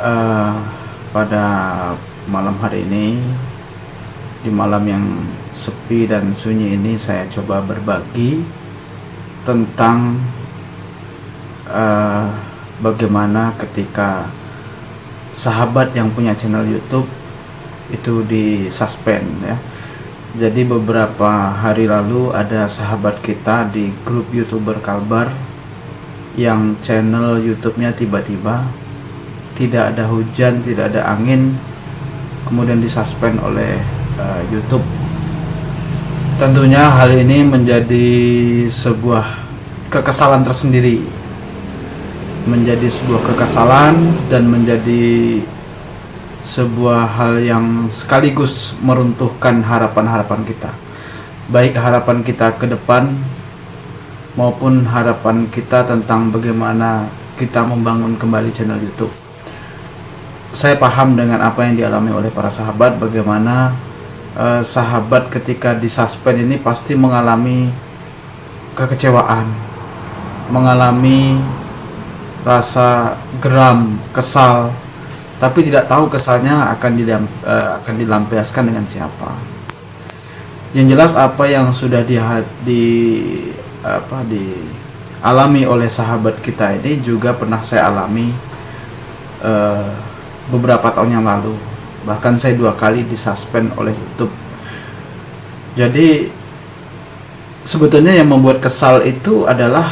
Eh, pada malam hari ini, di malam yang sepi dan sunyi ini, saya coba berbagi tentang eh, bagaimana ketika sahabat yang punya channel YouTube itu disuspend ya. Jadi beberapa hari lalu ada sahabat kita di grup YouTuber Kalbar yang channel YouTube-nya tiba-tiba tidak ada hujan, tidak ada angin, kemudian disuspend oleh YouTube. Tentunya hal ini menjadi sebuah kekesalan tersendiri, menjadi sebuah kekesalan dan menjadi sebuah hal yang sekaligus meruntuhkan harapan-harapan kita, baik harapan kita ke depan maupun harapan kita tentang bagaimana kita membangun kembali channel YouTube. Saya paham dengan apa yang dialami oleh para sahabat, bagaimana sahabat ketika disuspend ini pasti mengalami kekecewaan, mengalami rasa geram, kesal, tapi tidak tahu kesalnya akan dilampiaskan dengan siapa. Yang jelas apa yang sudah dialami oleh sahabat kita ini juga pernah saya alami beberapa tahun yang lalu. Bahkan saya 2 kali disuspend oleh YouTube. Jadi sebetulnya yang membuat kesal itu adalah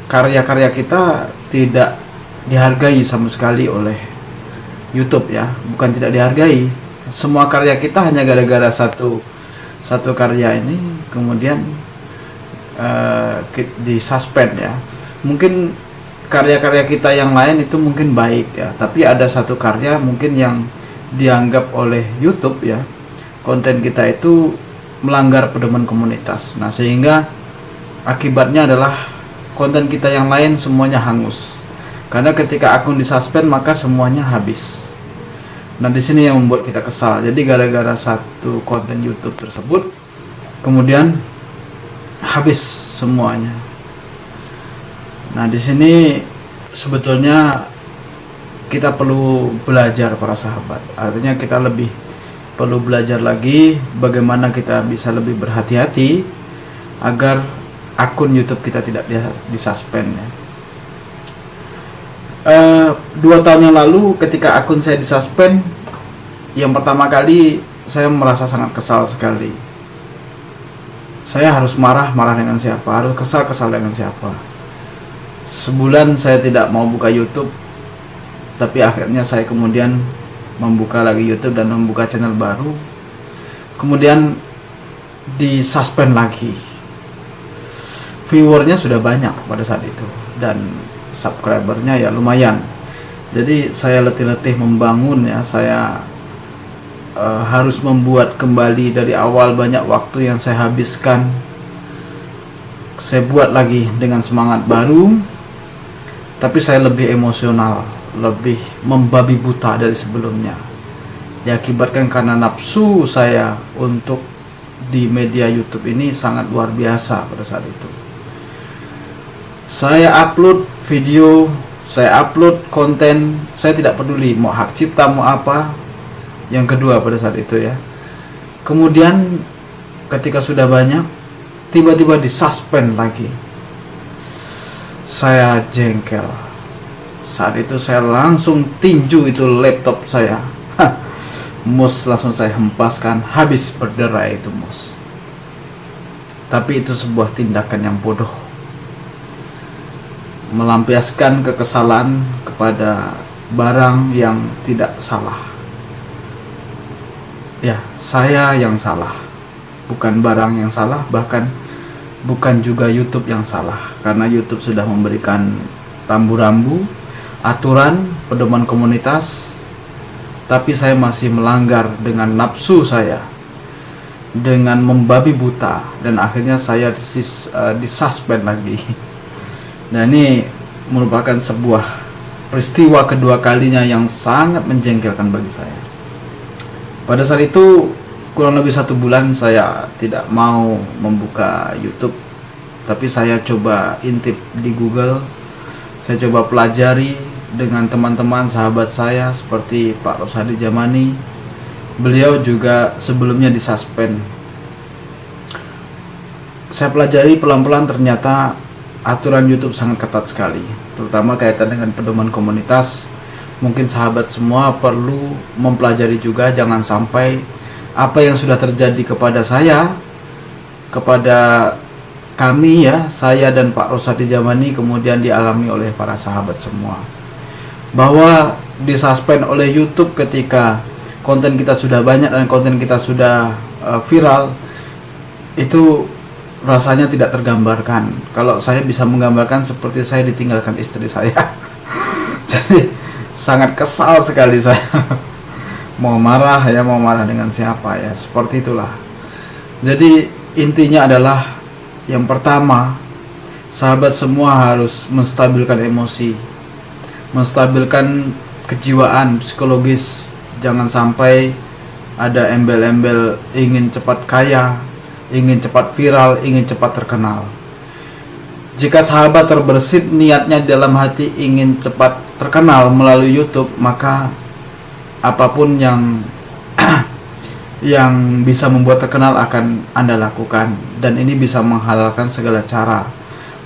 karya-karya kita tidak dihargai sama sekali oleh YouTube ya. Bukan tidak dihargai, semua karya kita hanya gara-gara satu karya ini kemudian disuspend ya. Mungkin karya-karya kita yang lain itu mungkin baik ya, tapi ada satu karya mungkin yang dianggap oleh YouTube ya, konten kita itu melanggar pedoman komunitas. Nah, sehingga akibatnya adalah konten kita yang lain semuanya hangus. Karena ketika akun disuspend maka semuanya habis. Nah, di sini yang membuat kita kesal. Jadi gara-gara satu konten YouTube tersebut kemudian habis semuanya. Nah, di sini sebetulnya kita perlu belajar para sahabat. Artinya kita lebih perlu belajar lagi bagaimana kita bisa lebih berhati-hati agar akun YouTube kita tidak disuspend ya. 2 tahun yang lalu ketika akun saya disuspend, yang pertama kali saya merasa sangat kesal sekali. Saya harus marah dengan siapa, harus kesal dengan siapa. Sebulan saya tidak mau buka YouTube, tapi akhirnya saya kemudian membuka lagi YouTube dan membuka channel baru. Kemudian disuspend lagi. Viewernya sudah banyak pada saat itu dan subscribernya ya lumayan. Jadi saya letih-letih membangun ya, saya harus membuat kembali dari awal, banyak waktu yang saya habiskan. Saya buat lagi dengan semangat baru, tapi saya lebih emosional, lebih membabi buta dari sebelumnya. Diakibatkan karena nafsu saya untuk di media YouTube ini sangat luar biasa pada saat itu. Saya upload video, saya upload konten, saya tidak peduli mau hak cipta mau apa. Yang kedua pada saat itu ya. Kemudian ketika sudah banyak, tiba-tiba disuspend lagi. Saya jengkel. Saat itu saya langsung tinju itu laptop saya. Mouse langsung saya hempaskan, habis berderai itu mouse. Tapi itu sebuah tindakan yang bodoh, melampiaskan kekesalan kepada barang yang tidak salah. Ya, saya yang salah, bukan barang yang salah, bahkan bukan juga YouTube yang salah. Karena YouTube sudah memberikan rambu-rambu, aturan, pedoman komunitas, tapi saya masih melanggar dengan nafsu saya, dengan membabi buta, dan akhirnya saya disuspend lagi. Nah, ini merupakan sebuah peristiwa kedua kalinya yang sangat menjengkelkan bagi saya. Pada saat itu kurang lebih 1 bulan saya tidak mau membuka YouTube, tapi saya coba intip di Google, saya coba pelajari dengan teman-teman sahabat saya seperti Pak Rosadi Jamani. Beliau juga sebelumnya disuspend. Saya pelajari pelan-pelan, ternyata aturan YouTube sangat ketat sekali, terutama kaitan dengan pedoman komunitas. Mungkin sahabat semua perlu mempelajari juga, jangan sampai apa yang sudah terjadi kepada saya, kepada kami ya, saya dan Pak Rosadi Jamani, kemudian dialami oleh para sahabat semua. Bahwa disuspend oleh YouTube ketika konten kita sudah banyak dan konten kita sudah viral, itu rasanya tidak tergambarkan. Kalau saya bisa menggambarkan seperti saya ditinggalkan istri saya. Jadi sangat kesal sekali saya. Mau marah dengan siapa ya, seperti itulah. Jadi intinya adalah, yang pertama, sahabat semua harus menstabilkan emosi, menstabilkan kejiwaan, psikologis. Jangan sampai ada embel-embel ingin cepat kaya, ingin cepat viral, ingin cepat terkenal. Jika sahabat terbersit niatnya dalam hati ingin cepat terkenal melalui YouTube, maka apapun yang yang bisa membuat terkenal akan Anda lakukan, dan ini bisa menghalalkan segala cara,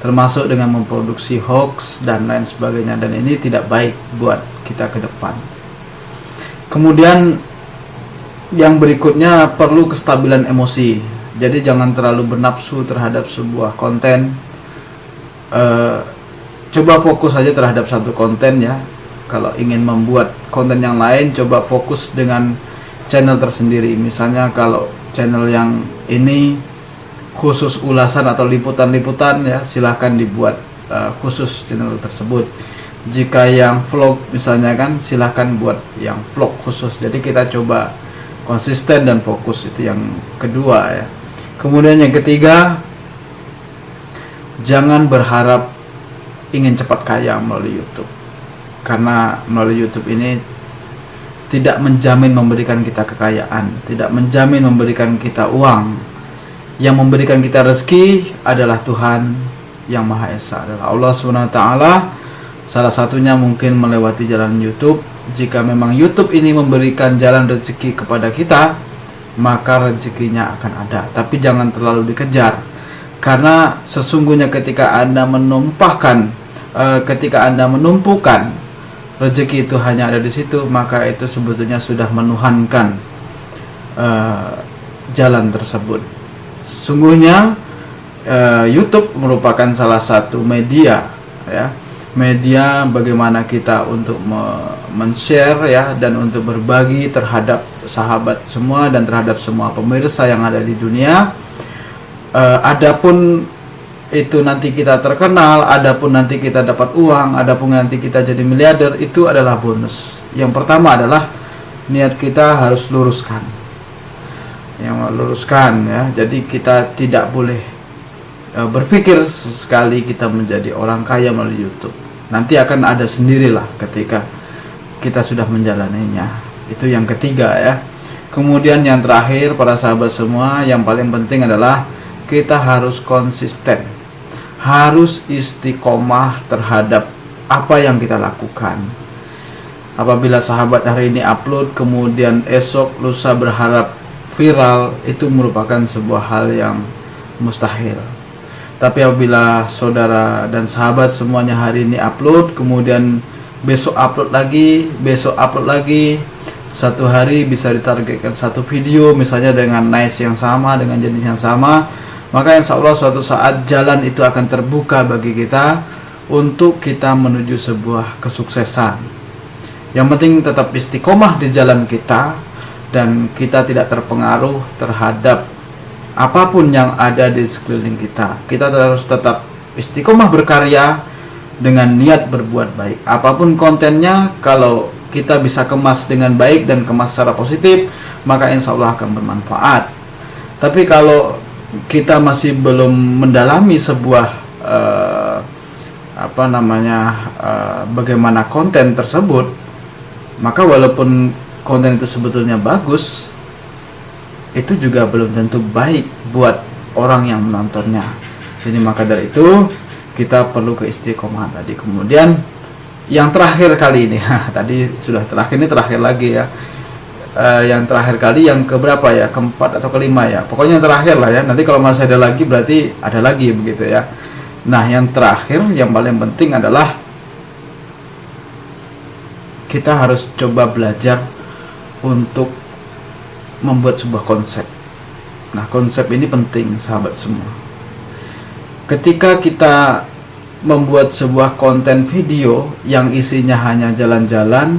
termasuk dengan memproduksi hoax dan lain sebagainya, dan ini tidak baik buat kita ke depan. Kemudian yang berikutnya, perlu kestabilan emosi. Jadi jangan terlalu bernafsu terhadap sebuah konten. Coba fokus saja terhadap satu konten ya. Kalau ingin membuat konten yang lain, coba fokus dengan channel tersendiri. Misalnya kalau channel yang ini khusus ulasan atau liputan-liputan ya, silahkan dibuat khusus channel tersebut. Jika yang vlog misalnya kan, silahkan buat yang vlog khusus. Jadi kita coba konsisten dan fokus, itu yang kedua ya. Kemudian yang ketiga, jangan berharap ingin cepat kaya melalui YouTube, karena melalui YouTube ini tidak menjamin memberikan kita kekayaan, tidak menjamin memberikan kita uang. Yang memberikan kita rezeki adalah Tuhan Yang Maha Esa, adalah Allah SWT. Salah satunya mungkin melewati jalan YouTube. Jika memang YouTube ini memberikan jalan rezeki kepada kita, maka rezekinya akan ada. Tapi jangan terlalu dikejar, karena sesungguhnya ketika Anda menumpukan rezeki itu hanya ada di situ, maka itu sebetulnya sudah menuhankan jalan tersebut. Sungguhnya YouTube merupakan salah satu media ya, media bagaimana kita untuk men-share ya, dan untuk berbagi terhadap sahabat semua dan terhadap semua pemirsa yang ada di dunia. Adapun itu nanti kita terkenal, adapun nanti kita dapat uang, adapun nanti kita jadi miliarder, itu adalah bonus. Yang pertama adalah niat kita harus luruskan, ya. Jadi kita tidak boleh berpikir sesekali kita menjadi orang kaya melalui YouTube. Nanti akan ada sendirilah ketika kita sudah menjalaninya. Itu yang ketiga ya. Kemudian yang terakhir, para sahabat semua, yang paling penting adalah kita harus konsisten, harus istiqomah terhadap apa yang kita lakukan. Apabila sahabat hari ini upload, kemudian esok lusa berharap viral, itu merupakan sebuah hal yang mustahil. Tapi apabila saudara dan sahabat semuanya hari ini upload, kemudian besok upload lagi, satu hari bisa ditargetkan satu video misalnya dengan nice yang sama, dengan jenis yang sama, maka insya Allah suatu saat jalan itu akan terbuka bagi kita untuk kita menuju sebuah kesuksesan. Yang penting tetap istiqomah di jalan kita, dan kita tidak terpengaruh terhadap apapun yang ada di sekeliling kita. Kita harus tetap istiqomah berkarya dengan niat berbuat baik. Apapun kontennya, kalau kita bisa kemas dengan baik dan kemas secara positif, maka insya Allah akan bermanfaat. Tapi kalau kita masih belum mendalami sebuah bagaimana konten tersebut, maka walaupun konten itu sebetulnya bagus, itu juga belum tentu baik buat orang yang menontonnya. Jadi maka dari itu kita perlu keistiqomahan tadi. Kemudian Yang terakhir kali ini, tadi sudah terakhir, ini terakhir lagi ya. Yang terakhir kali yang keberapa ya, keempat atau kelima ya, pokoknya yang terakhir lah ya. Nanti kalau masih ada lagi berarti ada lagi begitu ya. Nah, yang terakhir yang paling penting adalah kita harus coba belajar untuk membuat sebuah konsep. Nah, konsep ini penting sahabat semua. Ketika kita membuat sebuah konten video yang isinya hanya jalan-jalan,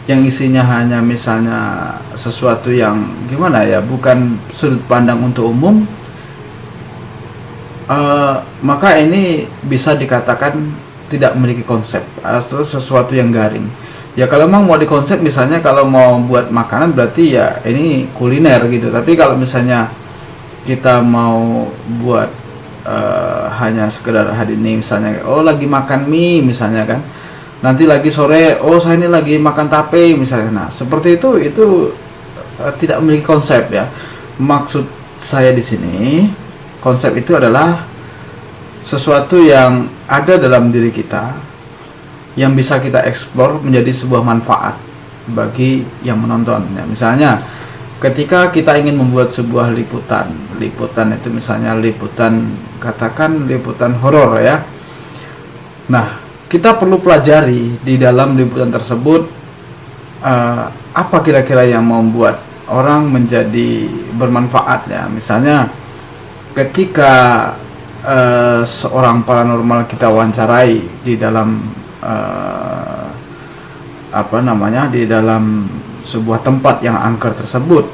yang isinya hanya misalnya sesuatu yang gimana ya, bukan sudut pandang untuk umum, maka ini bisa dikatakan tidak memiliki konsep atau sesuatu yang garing. Ya kalau memang mau dikonsep, misalnya kalau mau buat makanan berarti ya ini kuliner gitu. Tapi kalau misalnya kita mau buat hanya sekedar hari ini misalnya, oh lagi makan mie misalnya kan, nanti lagi sore, oh saya ini lagi makan tape misalnya. Nah seperti itu tidak memiliki konsep ya. Maksud saya di sini, konsep itu adalah sesuatu yang ada dalam diri kita, yang bisa kita eksplor menjadi sebuah manfaat bagi yang menonton ya. Misalnya ketika kita ingin membuat sebuah liputan itu misalnya katakan liputan horor ya. Nah, kita perlu pelajari di dalam liputan tersebut apa kira-kira yang membuat orang menjadi bermanfaat ya. Misalnya ketika seorang paranormal kita wawancarai di dalam di dalam sebuah tempat yang angker tersebut,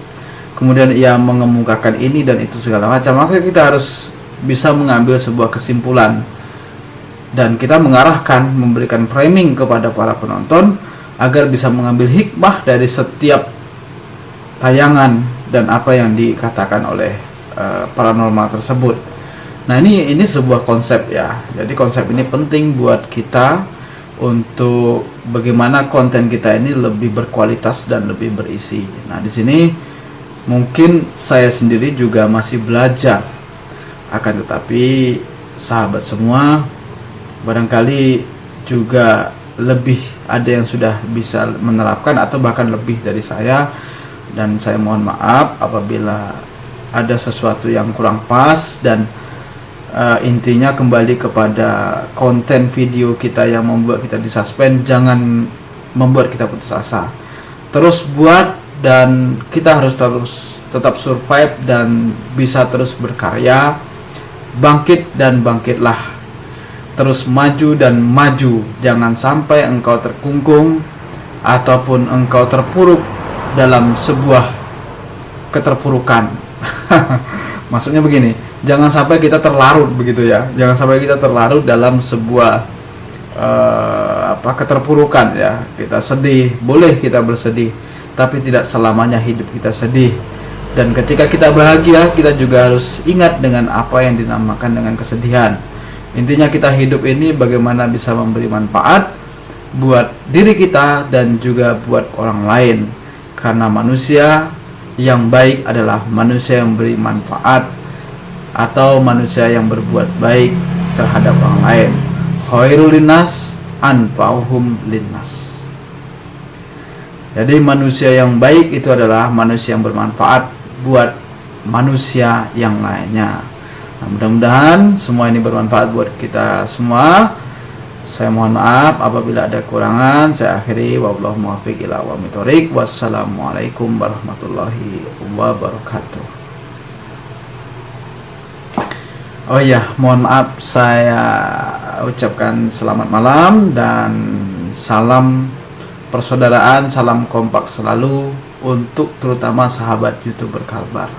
kemudian ia mengemukakan ini dan itu segala macam, maka kita harus bisa mengambil sebuah kesimpulan dan kita mengarahkan, memberikan framing kepada para penonton agar bisa mengambil hikmah dari setiap tayangan dan apa yang dikatakan oleh paranormal tersebut. Nah, ini sebuah konsep ya. Jadi konsep ini penting buat kita untuk bagaimana konten kita ini lebih berkualitas dan lebih berisi. Nah, di sini mungkin saya sendiri juga masih belajar. Akan tetapi sahabat semua barangkali juga lebih ada yang sudah bisa menerapkan atau bahkan lebih dari saya, dan saya mohon maaf apabila ada sesuatu yang kurang pas. Dan intinya kembali kepada konten video kita yang membuat kita disuspend, jangan membuat kita putus asa. Terus buat, dan kita harus tetap survive dan bisa terus berkarya. Bangkit dan bangkitlah, terus maju dan maju. Jangan sampai engkau terkungkung ataupun engkau terpuruk dalam sebuah keterpurukan. Maksudnya begini, jangan sampai kita terlarut begitu ya. Jangan sampai kita terlarut dalam sebuah keterpurukan ya. Kita sedih, boleh kita bersedih, tapi tidak selamanya hidup kita sedih. Dan ketika kita bahagia, kita juga harus ingat dengan apa yang dinamakan dengan kesedihan. Intinya kita hidup ini bagaimana bisa memberi manfaat buat diri kita dan juga buat orang lain. Karena manusia yang baik adalah manusia yang beri manfaat atau manusia yang berbuat baik terhadap orang lain. Khairul linnas anfa'uhum linnas. Jadi manusia yang baik itu adalah manusia yang bermanfaat buat manusia yang lainnya. Nah, mudah-mudahan semua ini bermanfaat buat kita semua. Saya mohon maaf apabila ada kekurangan. Saya akhiri, wallahu muwaffiq ila aqwamit thoriq. Wassalamualaikum warahmatullahi wabarakatuh. Oh iya, mohon maaf saya ucapkan selamat malam dan salam persaudaraan, salam kompak selalu untuk terutama sahabat YouTuber Kalbar.